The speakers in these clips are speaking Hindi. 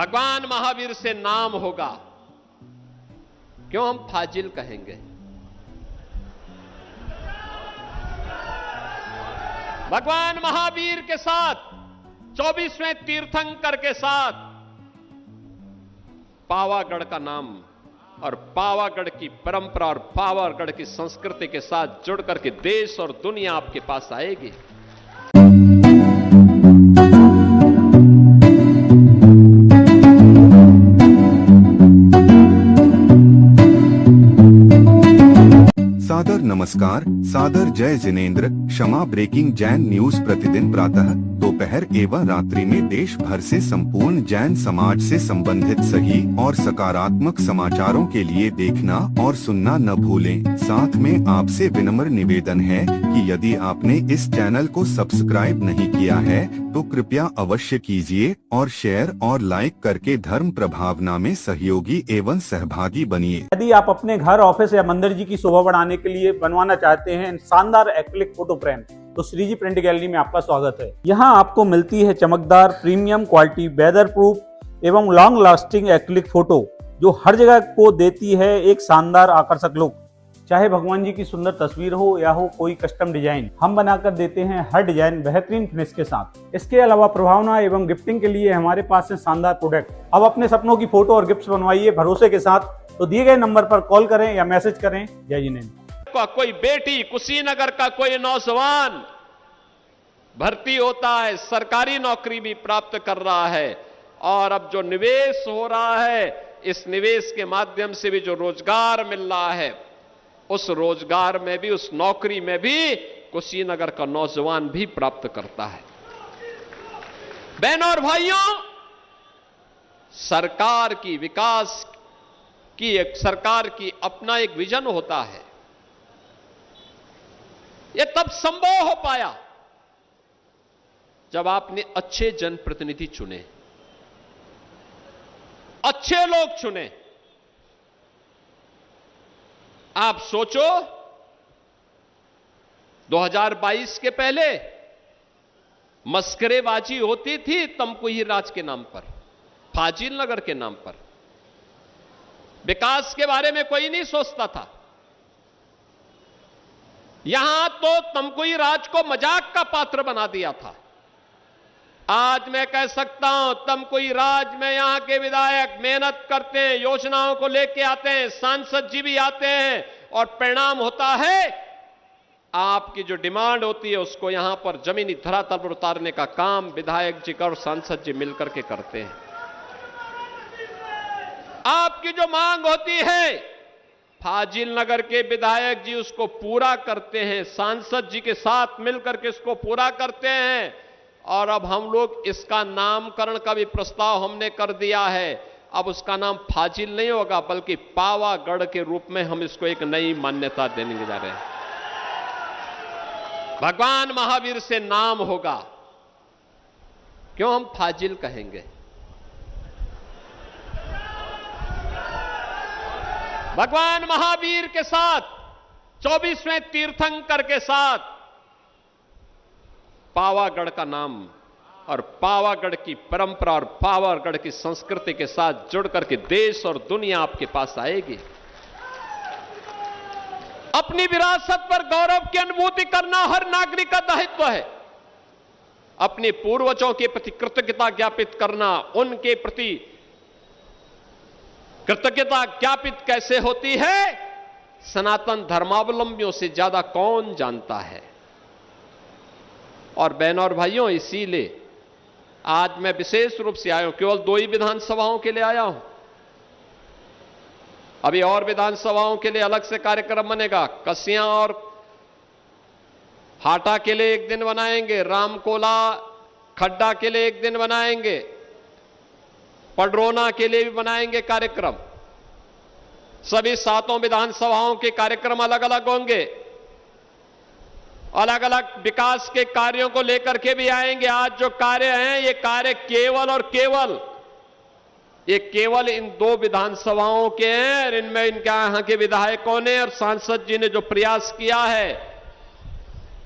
भगवान महावीर से नाम होगा, क्यों हम फाजिल कहेंगे? भगवान महावीर के साथ 24वें तीर्थंकर के साथ पावागढ़ का नाम और पावागढ़ की परंपरा और पावागढ़ की संस्कृति के साथ जुड़ करके देश और दुनिया आपके पास आएगी। सादर नमस्कार, सादर जय जिनेंद्र। क्षमा ब्रेकिंग जैन न्यूज प्रतिदिन प्रातः, दोपहर एवं रात्रि में देश भर से संपूर्ण जैन समाज से संबंधित सही और सकारात्मक समाचारों के लिए देखना और सुनना न भूलें। साथ में आपसे विनम्र निवेदन है कि यदि आपने इस चैनल को सब्सक्राइब नहीं किया है तो कृपया अवश्य कीजिए और शेयर और लाइक करके धर्म प्रभावना में सहयोगी एवं सहभागी बनिए। यदि आप अपने घर, ऑफिस या मंदिर जी की शोभा बढ़ाने के लिए बनवाना चाहते हैं शानदार एक्रिलिक फोटो फ्रेम, तो श्रीजी प्रिंट गैलरी में आपका स्वागत है। यहाँ आपको मिलती है चमकदार प्रीमियम क्वालिटी, वेदर प्रूफ एवं लॉन्ग लास्टिंग एक्रिलिक फोटो, जो हर जगह को देती है एक शानदार आकर्षक लुक। चाहे भगवान जी की सुंदर तस्वीर हो या हो कोई कस्टम डिजाइन, हम बनाकर देते हैं हर डिजाइन बेहतरीन फिनिश के साथ। इसके अलावा प्रभावना एवं गिफ्टिंग के लिए हमारे पास है शानदार प्रोडक्ट। अब अपने सपनों की फोटो और गिफ्ट बनवाइए भरोसे के साथ। तो दिए गए नंबर पर कॉल करें या मैसेज करें। जय जिनेंद्र। कोई बेटी, कुशीनगर का कोई नौजवान भर्ती होता है, सरकारी नौकरी भी प्राप्त कर रहा है, और अब जो निवेश हो रहा है, इस निवेश के माध्यम से भी जो रोजगार मिल रहा है, उस रोजगार में भी, उस नौकरी में भी कुशीनगर का नौजवान भी प्राप्त करता है। बहनों और भाइयों, सरकार की विकास की सरकार की अपना एक विजन होता है। यह तब संभव हो पाया जब आपने अच्छे जनप्रतिनिधि चुने, अच्छे लोग चुने। आप सोचो, 2022 के पहले मस्करेबाजी होती थी तमकुही राज के नाम पर, फाजिल नगर के नाम पर। विकास के बारे में कोई नहीं सोचता था। यहां तो तमकुही राज को मजाक का पात्र बना दिया था। आज मैं कह सकता हूं, तमकुही राज में यहां के विधायक मेहनत करते हैं, योजनाओं को लेके आते हैं, सांसद जी भी आते हैं, और परिणाम होता है आपकी जो डिमांड होती है उसको यहां पर जमीनी धरातल पर उतारने का काम विधायक जी का और सांसद जी मिलकर के करते हैं। आपकी जो मांग होती है, फाजिल नगर के विधायक जी उसको पूरा करते हैं, सांसद जी के साथ मिलकर के इसको पूरा करते हैं। और अब हम लोग इसका नामकरण का भी प्रस्ताव हमने कर दिया है। अब उसका नाम फाजिल नहीं होगा, बल्कि पावागढ़ के रूप में हम इसको एक नई मान्यता देने जा रहे हैं। भगवान महावीर से नाम होगा, क्यों हम फाजिल कहेंगे? भगवान महावीर के साथ 24वें तीर्थंकर के साथ पावागढ़ का नाम और पावागढ़ की परंपरा और पावागढ़ की संस्कृति के साथ जुड़ करके देश और दुनिया आपके पास आएगी। अपनी विरासत पर गौरव की अनुभूति करना हर नागरिक का दायित्व है। अपने पूर्वजों के प्रति कृतज्ञता ज्ञापित करना, उनके प्रति कृतज्ञता ज्ञापित कैसे होती है, सनातन धर्मावलंबियों से ज्यादा कौन जानता है। और बहनों और भाइयों, इसीलिए आज मैं विशेष रूप से आया हूं। केवल 2 ही विधानसभाओं के लिए आया हूं। अभी और विधानसभाओं के लिए अलग से कार्यक्रम बनेगा। कसियां और हाटा के लिए एक दिन बनाएंगे, रामकोला खड्डा के लिए एक दिन बनाएंगे, पडरौना के लिए भी बनाएंगे कार्यक्रम। सभी 7 विधानसभाओं के कार्यक्रम अलग अलग होंगे। अलग अलग विकास के कार्यों को लेकर के भी आएंगे। आज जो कार्य हैं, ये कार्य केवल और केवल इन 2 विधानसभाओं के हैं, और इनमें इनके यहां के विधायकों ने और सांसद जी ने जो प्रयास किया है,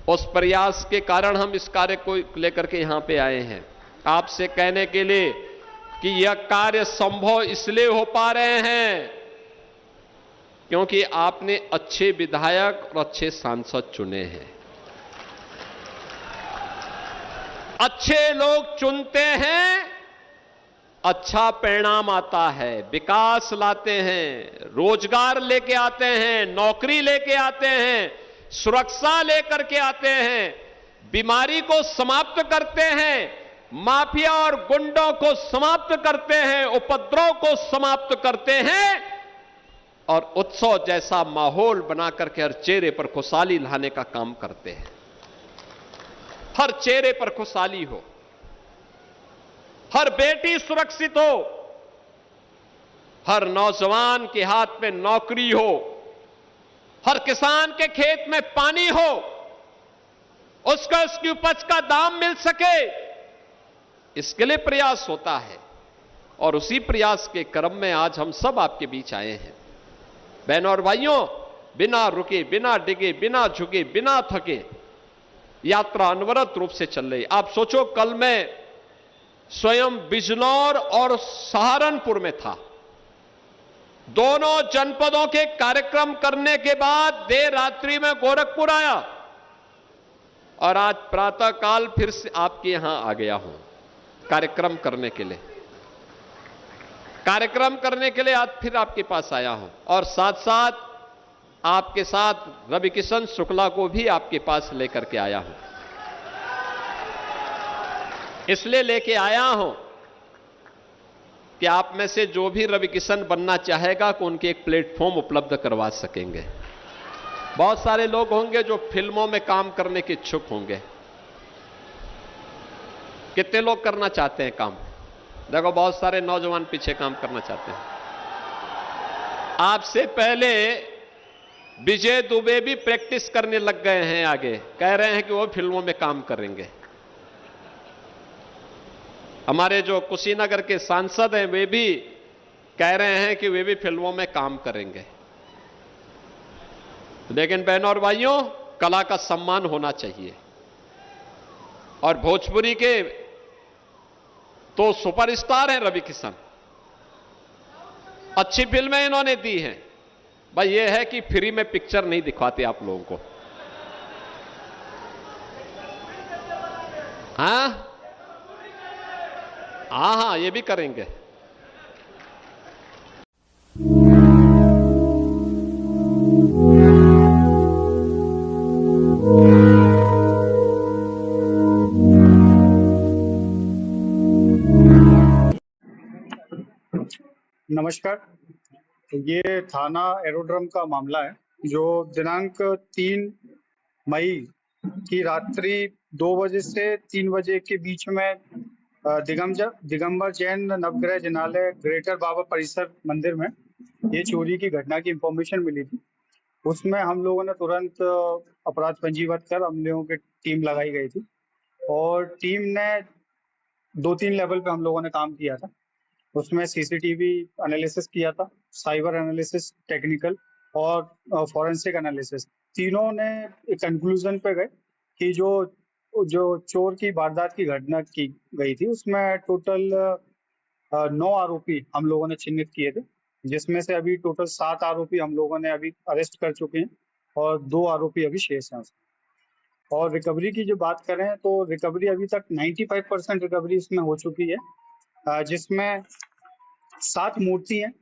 उस प्रयास के कारण हम इस कार्य को लेकर के यहां पे आए हैं। आपसे कहने के लिए कि यह कार्य संभव इसलिए हो पा रहे हैं क्योंकि आपने अच्छे विधायक और अच्छे सांसद चुने हैं। अच्छे लोग चुनते हैं, अच्छा परिणाम आता है, विकास लाते हैं, रोजगार लेके आते हैं, नौकरी लेके आते हैं, सुरक्षा लेकर के आते हैं, बीमारी को समाप्त करते हैं, माफिया और गुंडों को समाप्त करते हैं, उपद्रव को समाप्त करते हैं और उत्सव जैसा माहौल बना करके हर चेहरे पर खुशहाली लाने का काम करते हैं। हर चेहरे पर खुशहाली हो, हर बेटी सुरक्षित हो, हर नौजवान के हाथ में नौकरी हो, हर किसान के खेत में पानी हो, उसको उसकी उपज का दाम मिल सके, इसके लिए प्रयास होता है। और उसी प्रयास के क्रम में आज हम सब आपके बीच आए हैं। बहनों और भाइयों, बिना रुके, बिना डिगे, बिना झुके, बिना थके यात्रा अनवरत रूप से चल रही। आप सोचो, कल मैं स्वयं बिजनौर और सहारनपुर में था। दोनों जनपदों के कार्यक्रम करने के बाद देर रात्रि में गोरखपुर आया और आज प्रातः काल फिर से आपके यहां आ गया हूं कार्यक्रम करने के लिए। कार्यक्रम करने के लिए आज फिर आपके पास आया हूं और साथ साथ आपके साथ रविकिशन शुक्ला को भी आपके पास लेकर के आया हूं। इसलिए लेके आया हूं कि आप में से जो भी रविकिशन बनना चाहेगा को उनके एक प्लेटफॉर्म उपलब्ध करवा सकेंगे। बहुत सारे लोग होंगे जो फिल्मों में काम करने के इच्छुक होंगे। कितने लोग करना चाहते हैं काम? देखो, बहुत सारे नौजवान पीछे काम करना चाहते हैं। आपसे पहले विजय दुबे भी प्रैक्टिस करने लग गए हैं, आगे कह रहे हैं कि वो फिल्मों में काम करेंगे। हमारे जो कुशीनगर के सांसद हैं वे भी कह रहे हैं कि वे भी फिल्मों में काम करेंगे। लेकिन बहनों और भाइयों, कला का सम्मान होना चाहिए और भोजपुरी के तो सुपरस्टार हैं रविकिशन। अच्छी फिल्में इन्होंने दी हैं। भाई ये है कि फ्री में पिक्चर नहीं दिखवाते आप लोगों को। हाँ हाँ, ये भी करेंगे। नमस्कार। ये थाना एरोड्रम का मामला है जो दिनांक 3 मई की रात्रि 2 बजे से 3 बजे के बीच में दिगंबर जैन नवग्रह जिनालय ग्रेटर बाबा परिसर मंदिर में ये चोरी की घटना की इंफॉर्मेशन मिली थी। उसमें हम लोगों ने तुरंत अपराध पंजीबद्ध कर हम लोगों की टीम लगाई गई थी और टीम ने 2-3 लेवल पे हम लोगों ने काम किया था। उसमें सीसीटीवी एनालिसिस किया था, साइबर एनालिसिस, टेक्निकल और फॉरेंसिक एनालिसिस। तीनों ने एक कंक्लूजन पे गए कि जो चोर की वारदात की घटना की गई थी उसमें टोटल 9 आरोपी हम लोगों ने चिन्हित किए थे, जिसमें से अभी टोटल 7 आरोपी हम लोगों ने अभी अरेस्ट कर चुके हैं और 2 आरोपी अभी शेष हैं। और रिकवरी की जो बात करें तो रिकवरी अभी तक 95% रिकवरी इसमें हो चुकी है, जिसमें 7 मूर्ति हैं,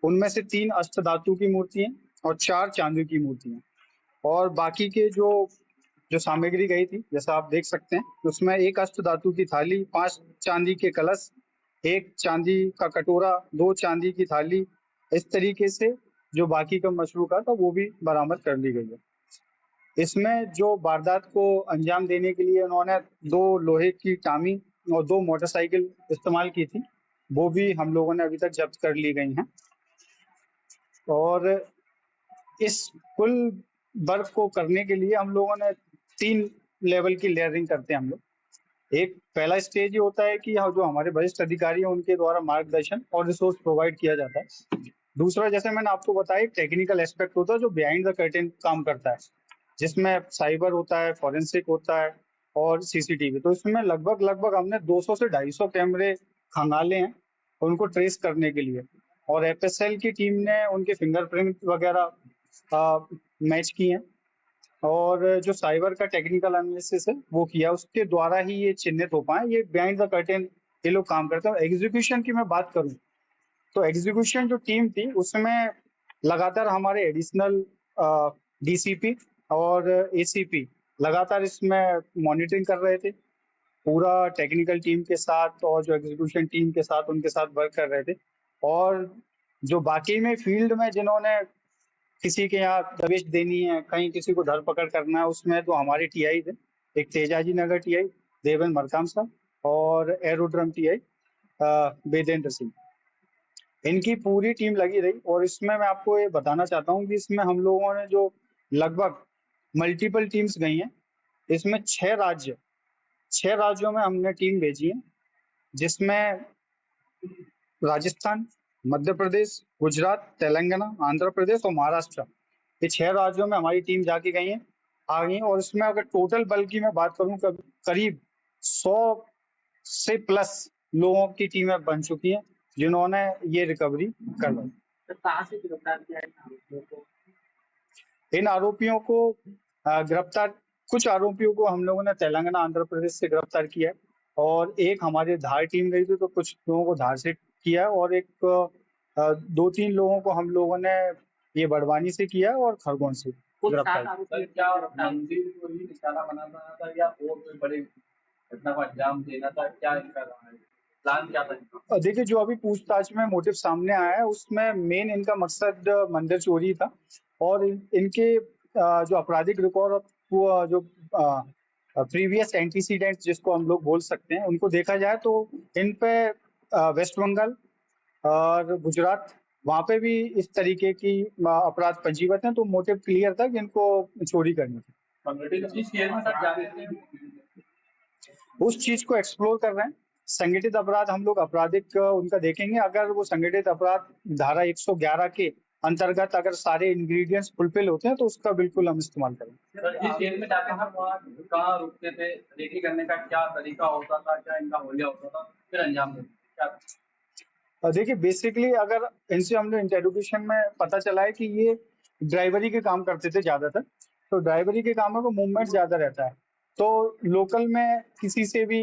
उनमें से 3 अष्टधातु की मूर्ति हैं और 4 चांदी की मूर्ति हैं। और बाकी के जो सामग्री गई थी, जैसा आप देख सकते हैं, उसमें 1 अष्टधातु की थाली, 5 चांदी के कलश, 1 चांदी का कटोरा, 2 चांदी की थाली, इस तरीके से जो बाकी का मशरूका था वो भी बरामद कर ली गई है। इसमें जो वारदात को अंजाम देने के लिए उन्होंने 2 लोहे की टामी और 2 मोटरसाइकिल इस्तेमाल की थी, वो भी हम लोगों ने अभी तक जब्त कर ली गई हैं। और इस कुल वर्क को करने के लिए हम लोगों ने 3 लेवल की लेयरिंग करते हैं हम लोग। एक पहला स्टेज ये होता है कि जो हमारे वरिष्ठ अधिकारी हैं उनके द्वारा मार्गदर्शन और रिसोर्स प्रोवाइड किया जाता है। दूसरा, जैसे मैंने आपको बताया, टेक्निकल एस्पेक्ट होता है जो बिहाइंड द कर्टेन काम करता है, जिसमें साइबर होता है, फॉरेंसिक होता है और सीसीटीवी। तो इसमें लगभग हमने 200 से 250 कैमरे खंगाले हैं उनको ट्रेस करने के लिए, और एफएसएल की टीम ने उनके फिंगरप्रिंट वगैरह मैच किए हैं, और जो साइबर का टेक्निकल एनालिसिस है वो किया, उसके द्वारा ही ये चिन्हित हो पाए। ये बिहाइंड द कर्टेन ये लोग काम करते हैं। एग्जीक्यूशन की मैं बात करूं तो एग्जीक्यूशन जो टीम थी उसमें लगातार हमारे एडिशनल डीसीपी और एसीपी लगातार इसमें मॉनिटरिंग कर रहे थे, पूरा टेक्निकल टीम के साथ और जो एग्जीक्यूशन टीम के साथ उनके साथ वर्क कर रहे थे। और जो बाकी में फील्ड में जिन्होंने किसी के यहाँ दबिश देनी है, कहीं किसी को धरपकड़ करना है, उसमें तो हमारे टीआई थे, एक तेजाजी नगर टीआई देवेंद्र मरकाम साहब और एरोड्रम टीआई वेदेंद्र सिंह, इनकी पूरी टीम लगी रही। और इसमें मैं आपको ये बताना चाहता हूँ कि इसमें हम लोगों ने जो लगभग मल्टीपल टीम्स गई हैं, इसमें 6 राज्यों में हमने टीम भेजी है, जिसमें राजस्थान, मध्य प्रदेश, गुजरात, तेलंगाना, आंध्र प्रदेश और महाराष्ट्र, ये 6 राज्यों में हमारी टीम जाके गई है, आ गई। और इसमें अगर टोटल बल की मैं बात करूं करीब 100 से प्लस लोगों की टीमें बन चुकी हैं जिन्होंने ये रिकवरी करवाई। तो कहाँ से गिरफ्तार किया इन आरोपियों को? इन आरोपियों को कुछ आरोपियों को हम लोगों ने तेलंगाना, आंध्र प्रदेश से गिरफ्तार किया है, और एक हमारे धार टीम गई थी तो कुछ लोगों को धार से किया है, और एक 2-3 लोगों को हम लोगों ने ये बड़वानी से किया और खरगोन से कुल 7 गिरफ्तार। आरोपी क्या मंदिर को ही निशाना बनाना था या और कोई बड़ी घटना को अंजाम देना था, क्या इनका रहा है प्लान, क्या था? देखिए, जो अभी पूछताछ में मोटिव सामने आया है उसमें मेन इनका मकसद मंदिर चोरी था, और इनके जो आपराधिक रिकॉर्ड वो जो प्रीवियस एंटीसीडेंट्स जिसको हम लोग बोल सकते हैं, उनको देखा जाए तो इन पे वेस्ट बंगाल और गुजरात वहां पे भी इस तरीके की अपराध पंजीबद्ध हैं, तो मोटिव क्लियर था कि इनको चोरी करनी थी। जिस शहर में सर जा रहे थे उस चीज को एक्सप्लोर कर रहे हैं। संगठित अपराध हम लोग आपराधिक उनका देखेंगे, अगर वो संगठित अपराध धारा 111 के अंतर्गत अगर सारे इंग्रेडिएंट्स फुलफिल होते हैं तो उसका बिल्कुल हम इस्तेमाल करेंगे। सर, जिस शहर में जाके हम वहाँ कहाँ रुकते थे, रेकी करने का क्या तरीका होता था, क्या इनका होलिया होता था, फिर अंजाम देते क्या? देखिए, बेसिकली अगर इनसे हमने इंटेरोगेशन में पता चला है कि ये ड्राइवरी के काम करते थे ज्यादातर, तो ड्राइवरी के कामों को मूवमेंट ज्यादा रहता है, तो लोकल में किसी से भी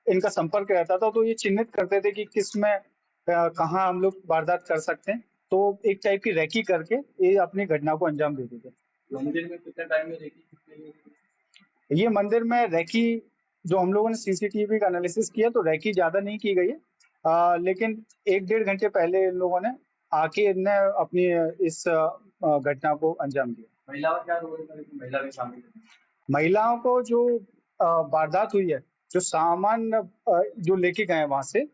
इनका संपर्क रहता था, तो ये चिन्हित करते थे कि किस में कहाँ हम लोग वारदात कर सकते हैं, तो एक टाइप की रैकी करके ये अपनी घटना को अंजाम देते थे। मंदिर में कितने टाइम में रेकी? ये मंदिर में रैकी जो हम लोगों ने सीसीटीवी का एनालिसिस किया तो रैकी ज्यादा नहीं की गई है, लेकिन 1-1.5 घंटे पहले इन लोगों ने आके इनने अपनी इस घटना को अंजाम दिया। महिलाओं क्या रोल है, महिला भी शामिल है? महिलाओं को जो वारदात हुई है, जो सामान जो लेके गए वहां से,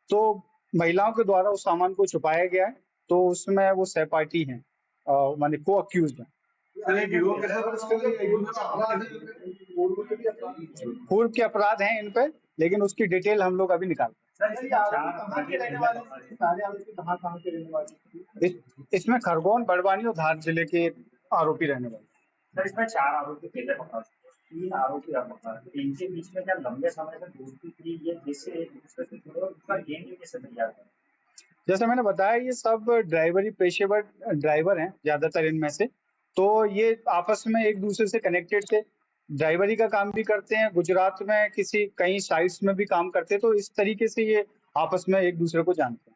तो महिलाओं के द्वारा उस सामान को छुपाया गया है, तो उसमें वो सहपाठी हैं, माने को अक्यूज्ड हैं। पूर्व के अपराध हैं इन पे, लेकिन उसकी डिटेल हम लोग अभी निकाल इसमें खरगोन, बड़वानी और धार जिले के आरोपी रहने वाले। सर, इसमें 4 आरोपी पहले पकड़े, 3 आरोपी अब पकड़े, इनके बीच में क्या लंबे समय से दोस्ती थी, ये जैसे एक दूसरे से जुड़े और उसका गेम कैसे तैयार करें? जैसे मैंने बताया, ये सब ड्राइवरी पेशेवर ड्राइवर हैं ज्यादातर इनमें से, तो ये आपस में एक दूसरे से कनेक्टेड थे, ड्राइवरी का काम भी करते हैं, गुजरात में कई साइट्स में भी काम करते हैं, तो इस तरीके से ये आपस में एक दूसरे को जानते हैं।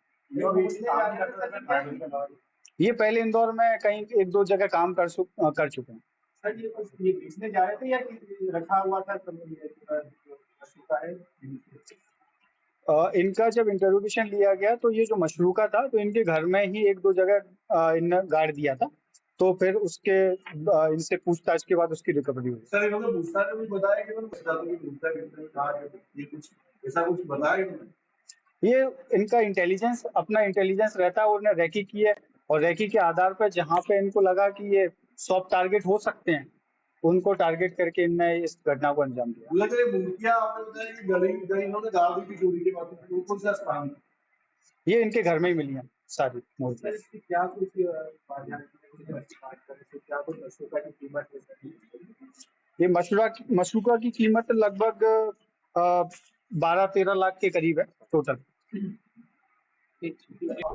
ये पहले इंदौर में कहीं 1-2 जगह काम कर चुके हैं। सर, ये बेचने जा रहे थे या रखा हुआ था? इनका जब इंटरोगेशन लिया गया तो ये जो मशरूका था, तो इनके घर में ही 1-2 जगह इनने गाड़ दिया था, तो फिर उसके इनसे पूछताछ के बाद उसकी रिकवरी हुई। सर, इन्होंने पूछताछ में बताया कि ये कुछ ऐसा कुछ बताया? ये इनका इंटेलिजेंस, अपना इंटेलिजेंस रहता है, और उन्हें रैकी की है, और रैकी के आधार पर जहाँ पे इनको लगा कि ये सॉफ्ट टारगेट हो सकते हैं, उनको टारगेट करके इनने इस घटना को अंजाम दिया। ये इनके घर में ही मिली है सारी मूर्तियां। क्या कुछ ये मशरूका की कीमत लगभग 12-13 लाख के करीब है टोटल।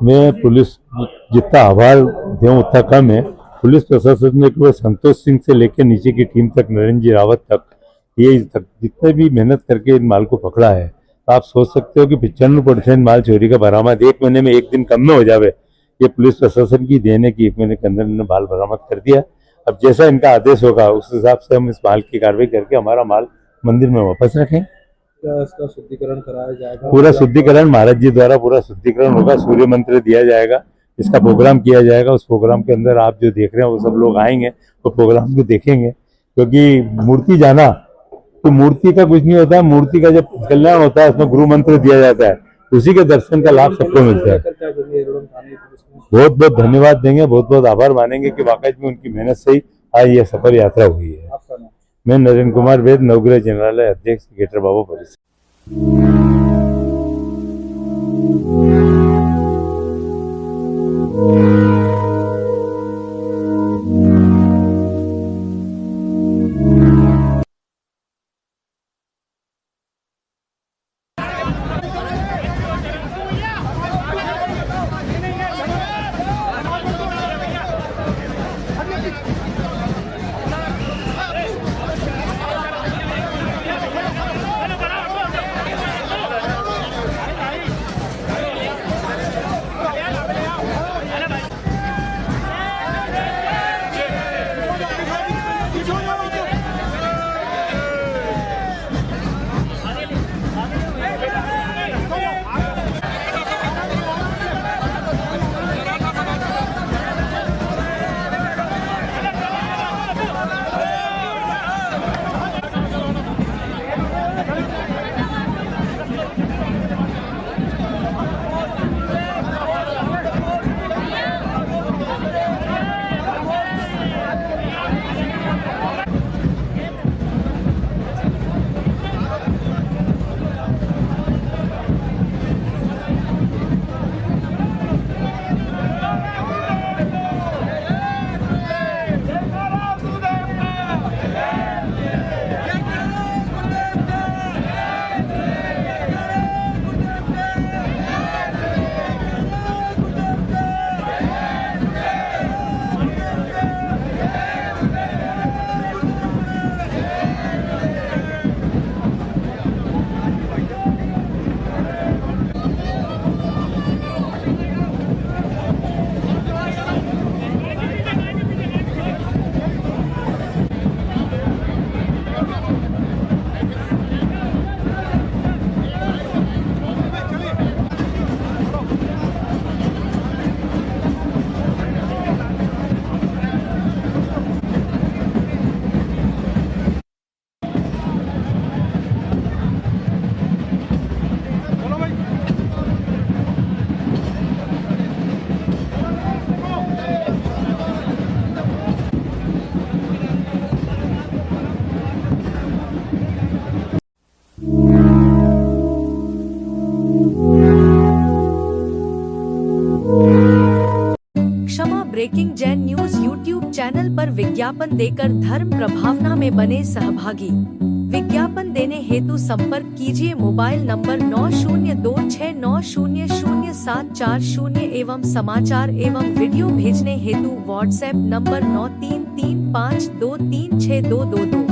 मैं पुलिस जितना आभार दूं उतना कम है। पुलिस प्रशासन ने केवल संतोष सिंह से लेकर नीचे की टीम तक, नरेंद्र जी रावत तक, ये जितने भी मेहनत करके इन माल को पकड़ा है, तो आप सोच सकते हो कि 95% माल चोरी का बरामद 1 महीने में 1 दिन कम में हो जावे। ये पुलिस प्रशासन की देन है कि 1 महीने के अंदर इन्होंने माल बरामद कर दिया। अब जैसा इनका आदेश होगा उस हिसाब से हम इस माल की कार्रवाई करके हमारा माल मंदिर में वापस रखें। क्या इसका शुद्धिकरण कराया जाएगा? पूरा शुद्धिकरण महाराज जी द्वारा पूरा शुद्धिकरण होगा, सूर्य मंत्र दिया जाएगा, इसका प्रोग्राम किया जाएगा। उस प्रोग्राम के अंदर आप जो देख रहे हैं वो सब लोग आएंगे तो प्रोग्राम को देखेंगे, क्योंकि मूर्ति जाना तो मूर्ति का कुछ नहीं होता है। मूर्ति का जब कल्याण होता है उसमें गुरु मंत्र दिया जाता है, उसी के दर्शन का लाभ सबको मिलता है। बहुत बहुत धन्यवाद देंगे, बहुत बहुत आभार मानेंगे कि वाकई में उनकी मेहनत से ही आज यह सफल यात्रा हुई है। मैं नरेंद्र कुमार वैद, नवग्रह जनरल अध्यक्ष, गेटर बाबा परिसर। Breaking Jain news YouTube channel पर विज्ञापन देकर धर्म प्रभावना में बने सहभागी। विज्ञापन देने हेतु संपर्क कीजिए मोबाइल नंबर 9026900740 एवं समाचार एवं वीडियो भेजने हेतु व्हाट्सएप नंबर 9335236222।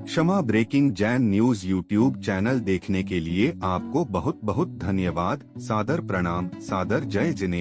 क्षमा breaking Jain news YouTube channel देखने के लिए आपको बहुत बहुत धन्यवाद। सादर प्रणाम, सादर जय जिनेंद्र।